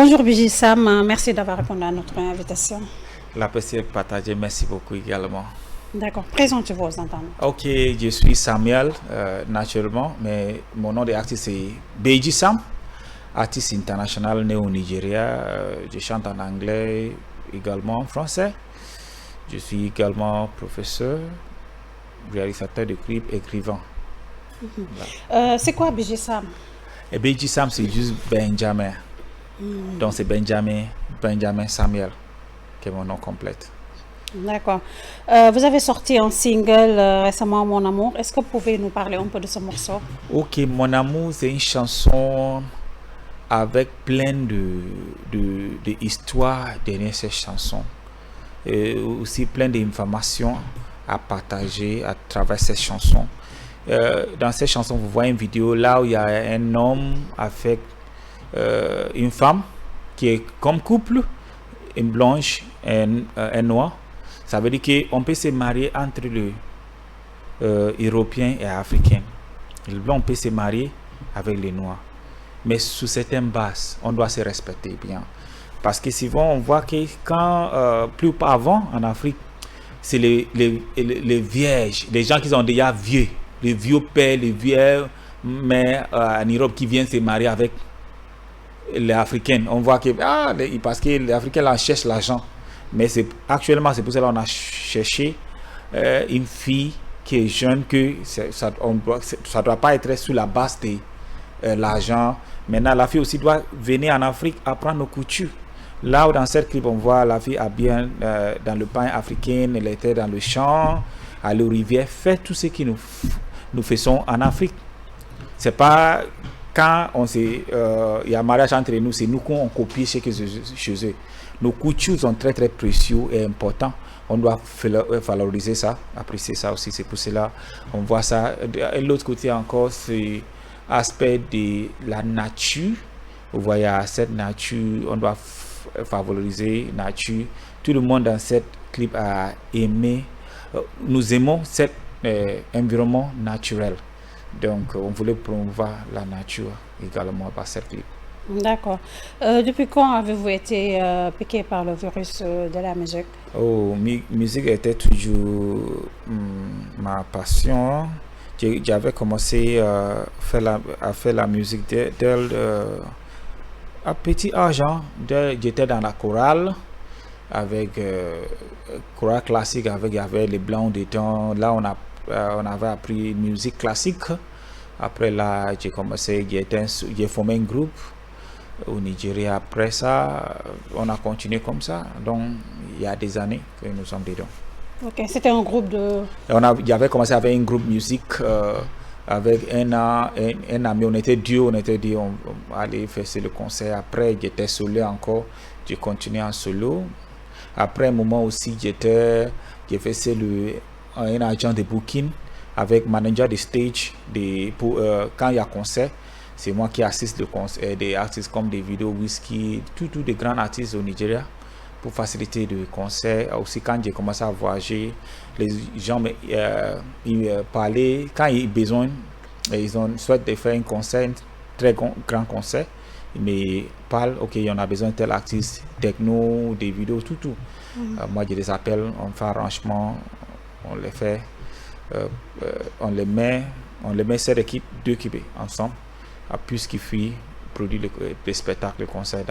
Bonjour Biji Sam, merci d'avoir répondu à notre invitation. L'apprécié partagé, merci beaucoup également. D'accord, présentez-vous aux internautes. Ok, je suis Samuel, naturellement, mais mon nom d'artiste c'est Beji Sam, artiste international né au Nigeria. Je chante en anglais, également en français. Je suis également professeur, réalisateur de clips, écrivain. C'est quoi Biji Sam? Et Beji Sam, c'est juste Benjamin. Donc c'est Benjamin Samuel, qui est mon nom complet. D'accord. Vous avez sorti un single récemment, Mon Amour. Est-ce que vous pouvez nous parler un peu de ce morceau? Ok, Mon Amour, c'est une chanson avec plein de histoires derrière cette chanson. Et aussi plein d'informations à partager à travers cette chanson. Dans cette chanson, vous voyez une vidéo là où il y a un homme avec une femme qui est comme couple, une blanche et un noir. Ça veut dire qu'on peut se marier entre le Européen et Africain. Le blanc peut se marier avec les noirs. Mais sous certaines bases, on doit se respecter bien. Parce que souvent, on voit que quand, plus avant, en Afrique, c'est les vierges, les gens qui sont déjà vieux, les vieux pères, les vieux mères en Europe qui viennent se marier avec les Africains. On voit que, parce que les Africains là, cherchent l'argent. Mais actuellement, c'est pour cela qu'on a cherché une fille qui est jeune, que ça ne doit pas être sous la base de l'argent. Maintenant, la fille aussi doit venir en Afrique apprendre nos coutumes. Là où dans cette clip, on voit la fille habillée dans le pain africain, elle était dans le champ, aller aux rivières, faire tout ce que nous faisons en Afrique. C'est pas quand il y a un mariage entre nous, c'est nous qu'on copie ce que chez eux. Nos coutumes sont très très précieux et importants. On doit valoriser ça, apprécier ça aussi. C'est pour cela on voit ça. Et l'autre côté encore, c'est l'aspect de la nature. Vous voyez, cette nature, on doit favoriser la nature. Tout le monde dans cette clip a aimé. Nous aimons cet environnement naturel. Donc, on voulait promouvoir la nature également par cette clip. D'accord. Depuis quand avez-vous été piqué par le virus de la musique? Oh, musique était toujours ma passion. J'avais commencé à faire la musique dès à petit âge. J'étais dans la chorale avec chorale classique, il y avait les blancs dedans. Là, on avait appris musique classique. Après là, j'ai formé un groupe au Nigeria. Après ça, on a continué comme ça. Donc, il y a des années que nous sommes dedans. Ok, c'était un groupe de... J'avais commencé avec un groupe musique avec un ami. On était deux, on allait faire le concert. Après, j'étais solo encore. J'ai continué en solo. Après un moment aussi, j'ai fait un agent de booking avec manager de stage quand il y a concert. C'est moi qui assiste le concert des artistes comme Davido, Whisky, tous des grands artistes au Nigeria pour faciliter le concert. Aussi, quand j'ai commencé à voyager, les gens ils parlaient, quand ils ont besoin, ils ont souhaité de faire un concert, un très grand concert, mais parlent, ok, on a besoin de tel artiste, techno, des vidéos, tout. Moi, je les appelle, on fait arrangement, on les fait, on les met cette équipe, deux équipes ensemble, puisqu'ils produisent le spectacle, le concert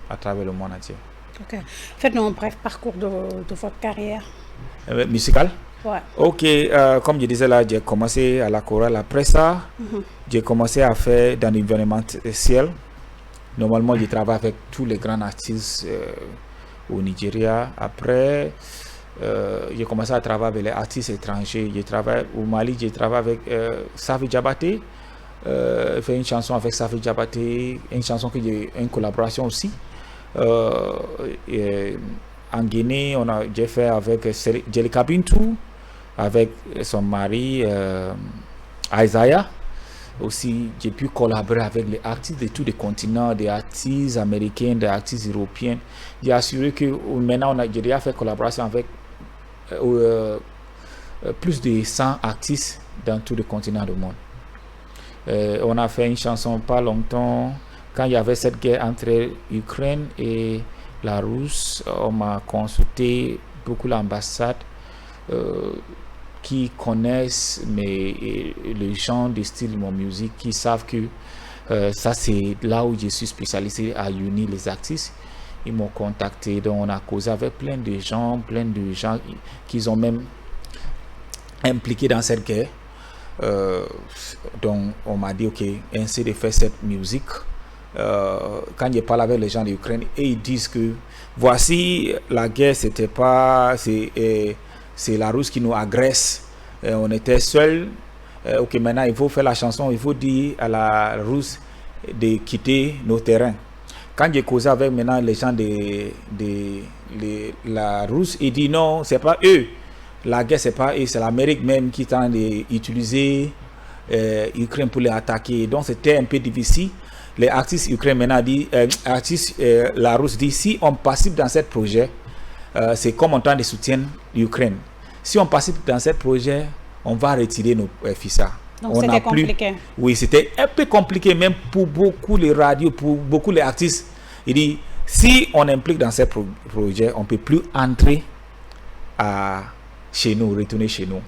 à travers le monde entier. Ok. Faites-nous un bref parcours de votre carrière. Musicale? Ouais. Ok, comme je disais là, j'ai commencé à la chorale. Après ça, j'ai commencé à faire dans l'événementiel. Normalement, je travaille avec tous les grands artistes au Nigeria. Après, j'ai commencé à travailler avec les artistes étrangers. J'ai travaillé au Mali, j'ai travaillé avec Safi Diabaté. Fait une chanson avec Safi Diabaté, une chanson que j'ai une collaboration aussi. En Guinée, j'ai fait avec Jelika Bintou, avec son mari Isaiah. Aussi, j'ai pu collaborer avec les artistes de tous les continents, des artistes américains, des artistes européens. J'ai assuré que maintenant, j'ai déjà fait collaboration avec plus de 100 artistes dans tous les continents du monde. On a fait une chanson pas longtemps quand il y avait cette guerre entre l'Ukraine et la Russie, on m'a consulté beaucoup l'ambassade qui connaissent les gens de style mon musique, qui savent que ça c'est là où je suis spécialisé à unir les artistes. Ils m'ont contacté, donc on a causé avec plein de gens qui ont même impliqués dans cette guerre. Donc on m'a dit ok, ainsi de faire cette musique. Quand je parle avec les gens d'Ukraine, et ils disent que voici la guerre, c'était pas, c'est la Russie qui nous agresse. On était seuls. Ok, maintenant il faut faire la chanson, il faut dire à la Russie de quitter nos terrains. Quand j'ai causé avec maintenant les gens de la Russie, ils disent non, c'est pas eux. La guerre, c'est pas eux, c'est l'Amérique même qui est en train d'utiliser l'Ukraine pour les attaquer. Donc c'était un peu difficile. Les artistes ukrainiens maintenant disent, la Russie dit, si on participe dans ce projet, c'est comme en temps de soutien l'Ukraine. Si on participe dans ce projet, on va retirer nos FISA. Donc c'était compliqué. Oui, c'était un peu compliqué, même pour beaucoup les radios, pour beaucoup les artistes. Il dit, si on implique dans ce projet, on ne peut plus entrer chez nous, retourner chez nous.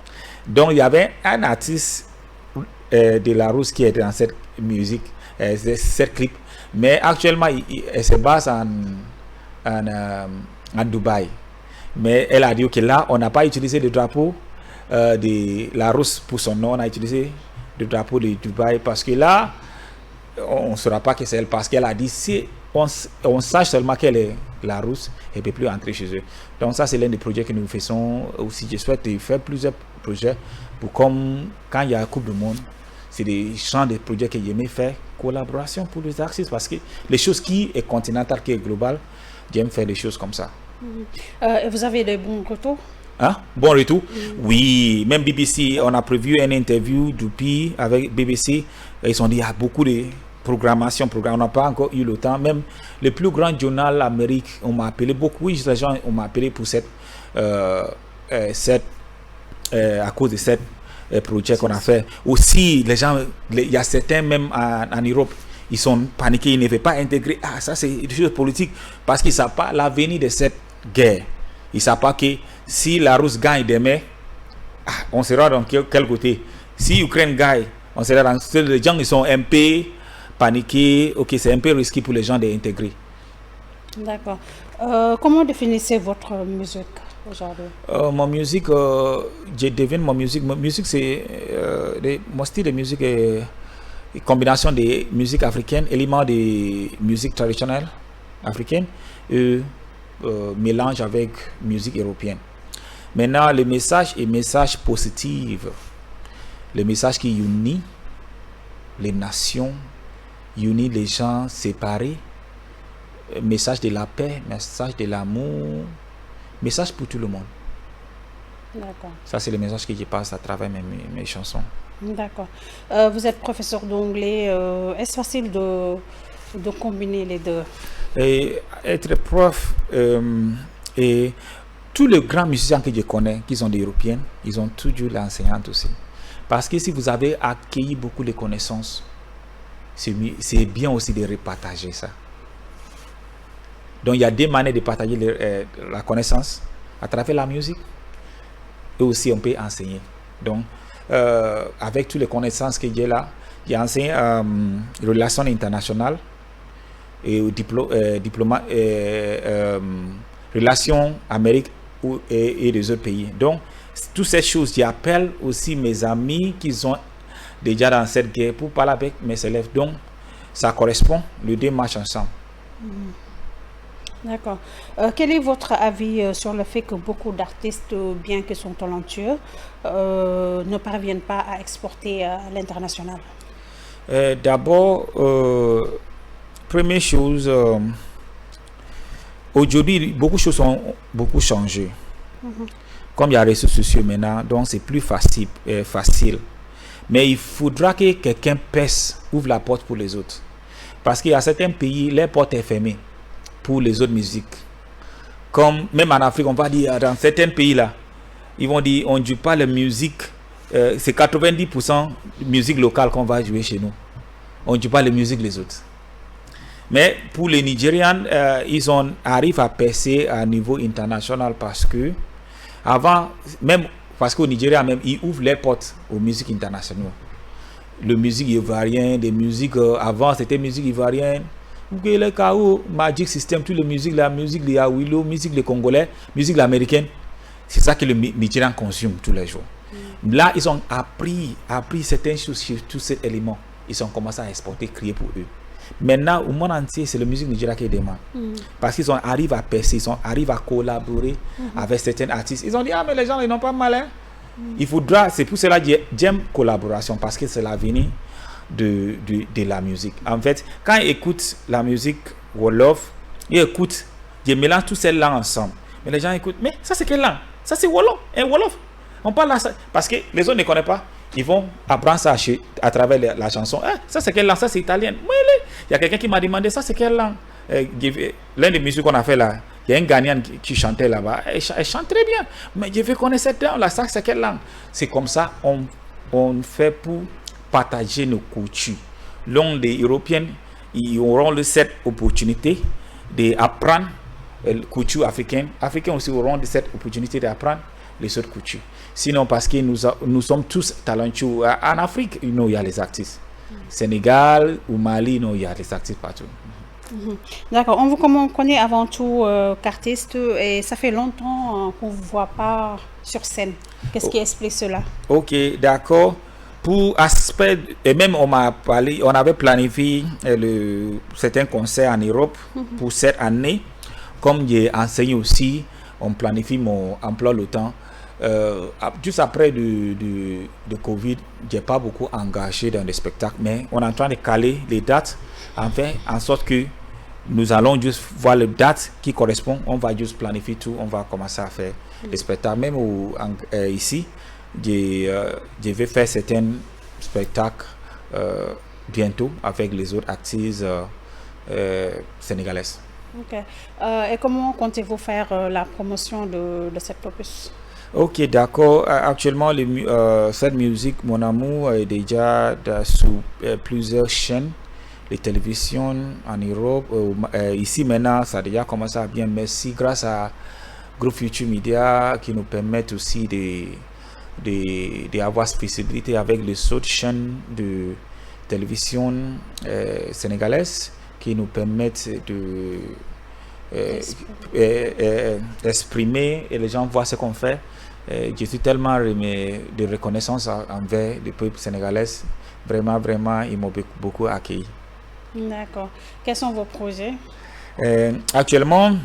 Donc il y avait un artiste de la Russie qui était dans cette musique, cette clip, mais actuellement elle se base en Dubaï. Mais elle a dit que là, on n'a pas utilisé le drapeau de la Russie pour son nom, on a utilisé le drapeau de Dubaï parce que là, on ne saura pas que c'est elle, parce qu'elle a dit si on sache seulement qu'elle est la Russie, elle ne peut plus entrer chez eux. Donc ça, c'est l'un des projets que nous faisons aussi. Je souhaite faire plusieurs projets pour comme quand il y a la Coupe du Monde, c'est des champs de projets que j'aimais faire, collaboration pour les artistes, parce que les choses qui est continentales, qui est globale, j'aime faire des choses comme ça. Vous avez de bons retours? Hein? Bon retour? Oui, même BBC, on a prévu une interview depuis avec BBC. Ils ont dit il y a beaucoup de programmation, on n'a pas encore eu le temps. Même le plus grand journal d'Amérique, on m'a appelé beaucoup. Oui, les gens on m'a appelé pour à cause de cette projet qu'on a fait. Aussi, les gens, il y a certains même en Europe, ils sont paniqués, ils ne veulent pas intégrer. Ah, ça c'est des choses politiques parce qu'ils ne savent pas l'avenir de cette guerre. Ils ne savent pas que si la Russie gagne demain, on sera dans quel côté. Si l'Ukraine gagne, on sera dans... Les gens ils sont un peu paniqués. Ok, c'est un peu risqué pour les gens d'intégrer. D'accord. Comment définissez votre musique aujourd'hui? Mon musique, je devine mon musique. Mon musique, c'est... mon style de musique est une combinaison de musique africaine, éléments de musique traditionnelle africaine et mélange avec musique européenne. Maintenant, le message est message positif. Le message qui unit les nations, unit les gens séparés. Message de la paix, message de l'amour, message pour tout le monde. D'accord. Ça, c'est le message que je passe à travers mes chansons. D'accord. Vous êtes professeur d'anglais. Est-ce facile de combiner les deux? Et être prof et tous les grands musiciens que je connais, qui sont des Européens, ils ont toujours l'enseignante aussi. Parce que si vous avez accueilli beaucoup de connaissances, c'est bien aussi de repartager ça. Donc il y a des manières de partager la connaissance à travers la musique et aussi on peut enseigner. Donc avec toutes les connaissances que j'ai là, j'ai enseigné relations internationales et relations Amérique et les autres pays. Donc toutes ces choses, j'appelle aussi mes amis qui sont déjà dans cette guerre pour parler avec mes élèves. Donc ça correspond, les deux marchent ensemble. D'accord. Quel est votre avis sur le fait que beaucoup d'artistes, bien qu'ils sont talentueux, ne parviennent pas à exporter à l'international? D'abord, première chose, aujourd'hui, beaucoup de choses ont beaucoup changé. Comme il y a les réseaux sociaux maintenant, donc c'est plus facile. Mais il faudra que quelqu'un ouvre la porte pour les autres. Parce qu'il y a certains pays, les portes sont fermées pour les autres musiques. Comme même en Afrique, on va dire, dans certains pays là, ils vont dire, on ne joue pas la musique, c'est 90% musique locale qu'on va jouer chez nous. On ne joue pas la musique les autres. Mais pour les Nigérians, arrivent à percer à niveau international parce que avant, même parce qu'au Nigeria même, ils ouvrent les portes aux musiques internationales. Le musique ivoirienne, des musiques avant c'était musique ivoirienne. Le K.O., Magic System, toutes les musiques, la musique de Awilo, musique de Congolais, musique américaine. C'est ça que le Nigérian consomme tous les jours. Là, ils ont appris certaines choses sur tous ces éléments. Ils ont commencé à exporter, créer pour eux. Maintenant, au monde entier, c'est la musique nigériane qui demande. Parce qu'ils arrivent à percer, ils arrivent à collaborer avec certains artistes. Ils ont dit, ah, mais les gens, ils n'ont pas mal. Hein? Il faudra, c'est pour cela que j'aime collaboration, parce que c'est l'avenir de la musique. En fait, quand ils écoutent la musique Wolof, ils écoutent, ils mélangent toutes ces langues ensemble. Mais les gens écoutent, mais ça c'est quelle langue? Ça c'est Wolof, Wolof. On parle là, parce que les autres ne connaissent pas. Ils vont apprendre ça à travers la chanson. Ça c'est quelle langue? Ça c'est italien. Il y a quelqu'un qui m'a demandé, ça c'est quelle langue? L'un des musiques qu'on a fait là, il y a un gagnant qui chantait là-bas. Elle chante très bien. Mais je veux connaître cette langue là, ça c'est quelle langue? C'est comme ça, on fait pour partager nos cultures. L'un des Européens, ils auront cette opportunité d'apprendre la culture africaine. Africains aussi auront cette opportunité d'apprendre les autres cultures. Sinon, parce que nous sommes tous talentueux. En Afrique, il y a les artistes. Sénégal ou Mali, il y a les artistes partout. D'accord. On vous connaît avant tout qu'artiste et ça fait longtemps qu'on ne vous voit pas sur scène. Qu'est-ce qui explique cela? Ok, d'accord. Pour aspect, et même on avait planifié certains concerts en Europe pour cette année. Comme j'ai enseigné aussi, on planifie mon emploi le temps. Juste après de Covid, j'ai pas beaucoup engagé dans les spectacles, mais on est en train de caler les dates, en sorte que nous allons juste voir les dates qui correspondent. On va juste planifier tout, on va commencer à faire les spectacles. Même ici, je vais faire certains spectacles bientôt avec les autres artistes sénégalaises. Ok. Et comment comptez-vous faire la promotion de cette opus? Ok, d'accord. Actuellement, cette musique, Mon Amour, est déjà sous plusieurs chaînes de télévision en Europe. Ici, maintenant, ça a déjà commencé à bien. Merci grâce à Groupe Future Media qui nous permettent aussi d'avoir spécificité avec les autres chaînes de télévision sénégalaises qui nous permettent d'exprimer et les gens voient ce qu'on fait. Je suis tellement de reconnaissance envers le peuple sénégalais. Vraiment, vraiment, ils m'ont beaucoup accueilli. D'accord. Quels sont vos projets? Actuellement,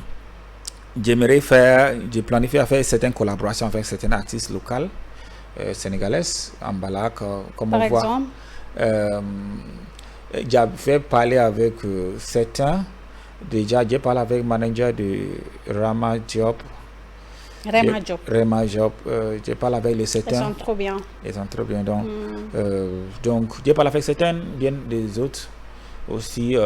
j'ai planifié à faire certaines collaborations avec certains artistes locaux sénégalais, en Balak, comme on voit. Par exemple? J'ai parlé avec certains. Déjà, j'ai parlé avec le manager de Rama Diop. Rema Diop. J'ai parlé avec les certains. Ils sont trop bien. Ils sont trop bien. Donc j'ai parlé avec certains, bien des autres. Aussi,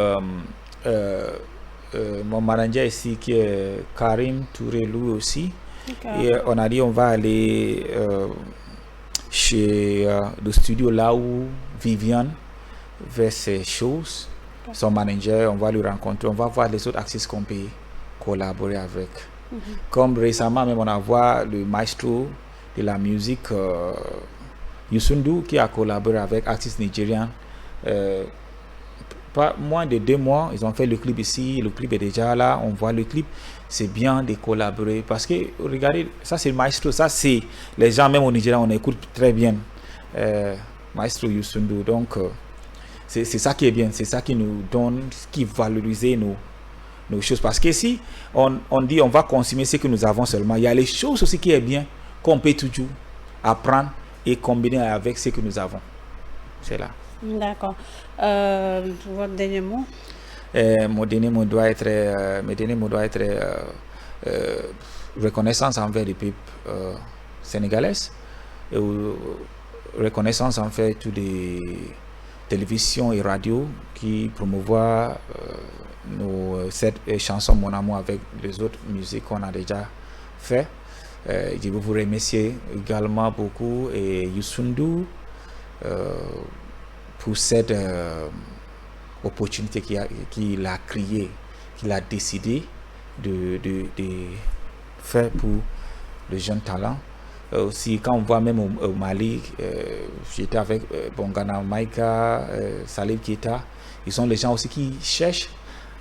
mon manager ici qui est Karim Touré, lui aussi. Okay. Et on a dit on va aller chez le studio là où Viviane fait ses choses. Okay. Son manager, on va lui rencontrer, on va voir les autres artistes qu'on peut collaborer avec. Comme récemment, même on a vu le maestro de la musique Youssou N'Dour qui a collaboré avec artistes nigériens. Pas moins de 2 mois, ils ont fait le clip ici, le clip est déjà là, on voit le clip. C'est bien de collaborer parce que regardez, ça c'est le maestro, ça c'est les gens même au Nigeria, on écoute très bien maestro Youssou N'Dour. Donc c'est ça qui est bien, c'est ça qui nous donne, qui valorise nos choses. Parce que si on dit on va consommer ce que nous avons seulement, il y a les choses aussi qui est bien, qu'on peut toujours apprendre et combiner avec ce que nous avons. C'est là. D'accord. Votre dernier mot? Mon dernier mot doit être, reconnaissance envers le peuple sénégalais, et reconnaissance envers toutes les télévisions et radios qui promouvoient cette chanson Mon Amour avec les autres musiques qu'on a déjà fait. Je veux vous remercier également beaucoup et Youssou N'Dour pour cette opportunité qu'il a créée, qu'il a décidé de faire pour les jeunes talents. Aussi, quand on voit même au Mali, j'étais avec Bongana Maïka, Salif Keita, ils sont les gens aussi qui cherchent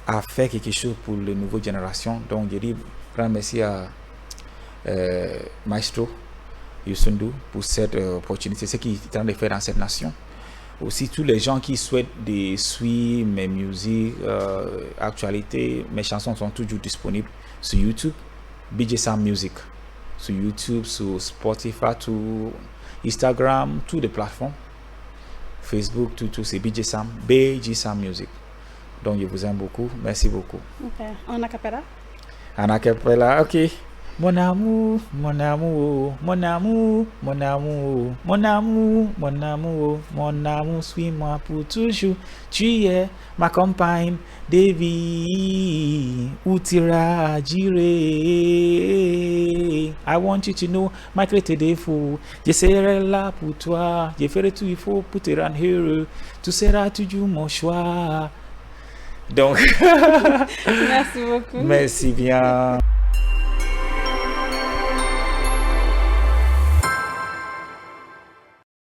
à faire quelque chose pour les nouvelles générations. Donc, je dis grand merci à Maestro Youssou pour cette opportunité, ce qu'il est en train de faire dans cette nation. Aussi, tous les gens qui souhaitent de suivre mes musiques, actualités, mes chansons sont toujours disponibles sur YouTube, BJ Sam Music. Sur YouTube, sur Spotify, sur Instagram, toutes les plateformes. Facebook, tout c'est BJ Sam Music. Donc, je vous aime beaucoup. Merci beaucoup. Okay. En acapella? En acapella, ok. Mon amour, mon amour, mon amour, mon amour, mon amour, mon amour, mon amour, suis-moi pour toujours. Tu es ma compagne de vie, où t'iras, j'irai. I want you to know, malgré tes défauts, je serai là pour toi. Je ferai tout il faut pour te rendre heureux. Tu seras toujours mon choix. Donc, merci beaucoup. Merci bien.